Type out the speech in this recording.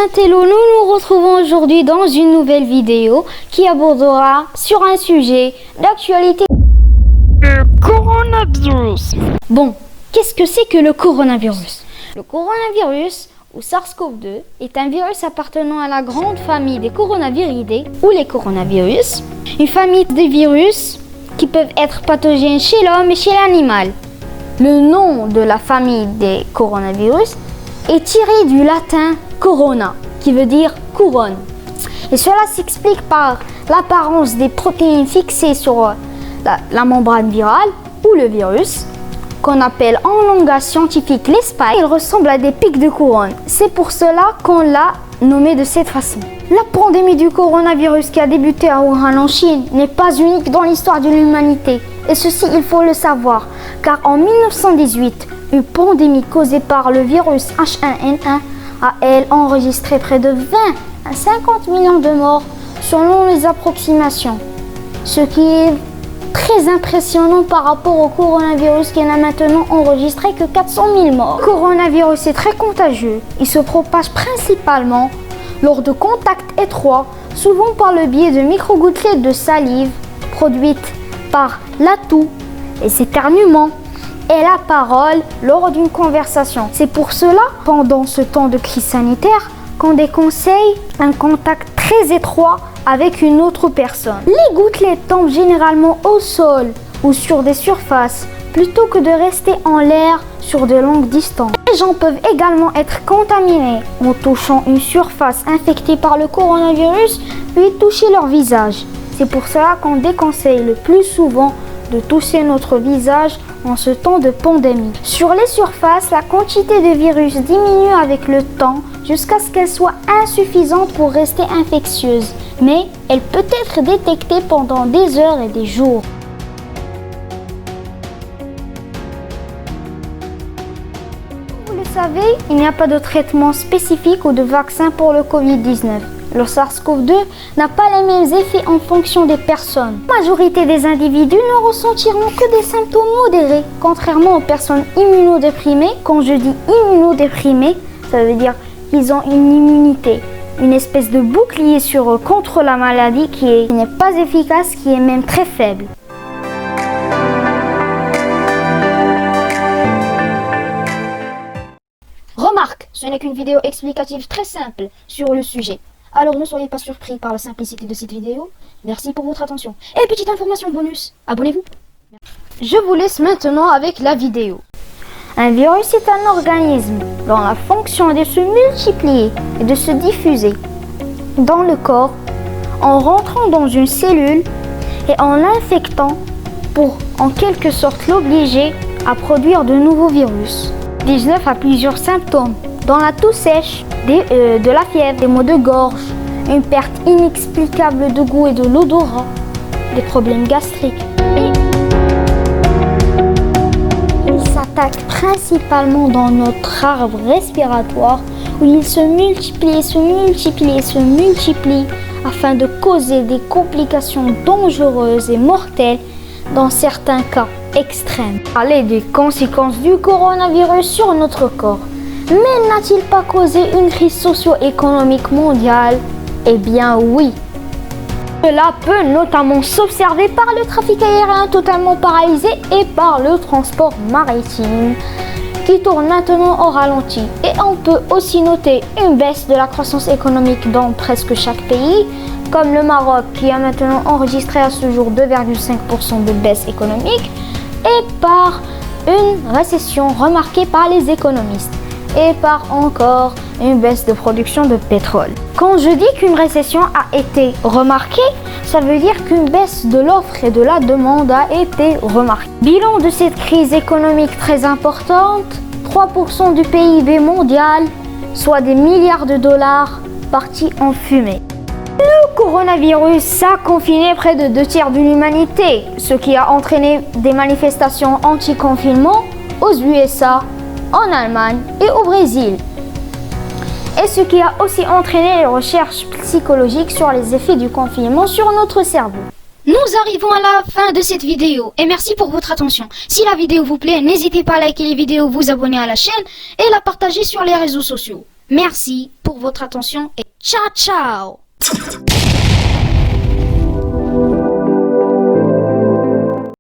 Intello, nous nous retrouvons aujourd'hui dans une nouvelle vidéo qui abordera sur un sujet d'actualité. Le coronavirus. Bon, qu'est-ce que c'est que le coronavirus? Le coronavirus, ou SARS-CoV-2, est un virus appartenant à la grande famille des coronaviridae, ou les coronavirus, une famille de virus qui peuvent être pathogènes chez l'homme et chez l'animal. Le nom de la famille des coronavirus est tiré du latin corona, qui veut dire couronne. Et cela s'explique par l'apparence des protéines fixées sur la membrane virale ou le virus, qu'on appelle en langage scientifique les spikes. Il ressemble à des pics de couronne. C'est pour cela qu'on l'a nommé de cette façon. La pandémie du coronavirus qui a débuté à Wuhan en Chine n'est pas unique dans l'histoire de l'humanité. Et ceci, il faut le savoir, car en 1918, une pandémie causée par le virus H1N1 a, elle, enregistré près de 20 à 50 millions de morts selon les approximations. Ce qui est très impressionnant par rapport au coronavirus qui n'a maintenant enregistré que 400 000 morts. Le coronavirus est très contagieux. Il se propage principalement lors de contacts étroits, souvent par le biais de microgouttelettes de salive produites par la toux, les éternuements et la parole lors d'une conversation. C'est pour cela, pendant ce temps de crise sanitaire, qu'on déconseille un contact très étroit avec une autre personne. Les gouttelettes tombent généralement au sol ou sur des surfaces plutôt que de rester en l'air sur de longues distances. Les gens peuvent également être contaminés en touchant une surface infectée par le coronavirus puis toucher leur visage. C'est pour cela qu'on déconseille le plus souvent de toucher notre visage en ce temps de pandémie. Sur les surfaces, la quantité de virus diminue avec le temps jusqu'à ce qu'elle soit insuffisante pour rester infectieuse, mais elle peut être détectée pendant des heures et des jours. Comme vous le savez, il n'y a pas de traitement spécifique ou de vaccin pour le Covid-19. Le SARS-CoV-2 n'a pas les mêmes effets en fonction des personnes. La majorité des individus ne ressentiront que des symptômes modérés, contrairement aux personnes immunodéprimées. Quand je dis immunodéprimées, ça veut dire qu'ils ont une immunité, une espèce de bouclier sur eux contre la maladie qui n'est pas efficace, qui est même très faible. Remarque, ce n'est qu'une vidéo explicative très simple sur le sujet. Alors ne soyez pas surpris par la simplicité de cette vidéo. Merci pour votre attention. Et petite information bonus, abonnez-vous. Je vous laisse maintenant avec la vidéo. Un virus est un organisme dont la fonction est de se multiplier et de se diffuser dans le corps en rentrant dans une cellule et en l'infectant pour en quelque sorte l'obliger à produire de nouveaux virus. Covid-19 a plusieurs symptômes, dont la toux sèche, de la fièvre, des maux de gorge, une perte inexplicable de goût et de l'odorat, des problèmes gastriques. Il s'attaque principalement dans notre arbre respiratoire où il se multiplie afin de causer des complications dangereuses et mortelles dans certains cas extrêmes. Parler des conséquences du coronavirus sur notre corps. Mais n'a-t-il pas causé une crise socio-économique mondiale? Eh bien oui. Cela peut notamment s'observer par le trafic aérien totalement paralysé et par le transport maritime qui tourne maintenant au ralenti. Et on peut aussi noter une baisse de la croissance économique dans presque chaque pays, comme le Maroc qui a maintenant enregistré à ce jour 2,5% de baisse économique et par une récession remarquée par les économistes. Et par encore une baisse de production de pétrole. Quand je dis qu'une récession a été remarquée, ça veut dire qu'une baisse de l'offre et de la demande a été remarquée. Bilan de cette crise économique très importante, 3% du PIB mondial, soit des milliards de dollars partis en fumée. Le coronavirus a confiné près de 2/3 de l'humanité, ce qui a entraîné des manifestations anti-confinement aux USA, en Allemagne et au Brésil. Et ce qui a aussi entraîné les recherches psychologiques sur les effets du confinement sur notre cerveau. Nous arrivons à la fin de cette vidéo et merci pour votre attention. Si la vidéo vous plaît, n'hésitez pas à liker les vidéos, vous abonner à la chaîne et la partager sur les réseaux sociaux. Merci pour votre attention et ciao ciao!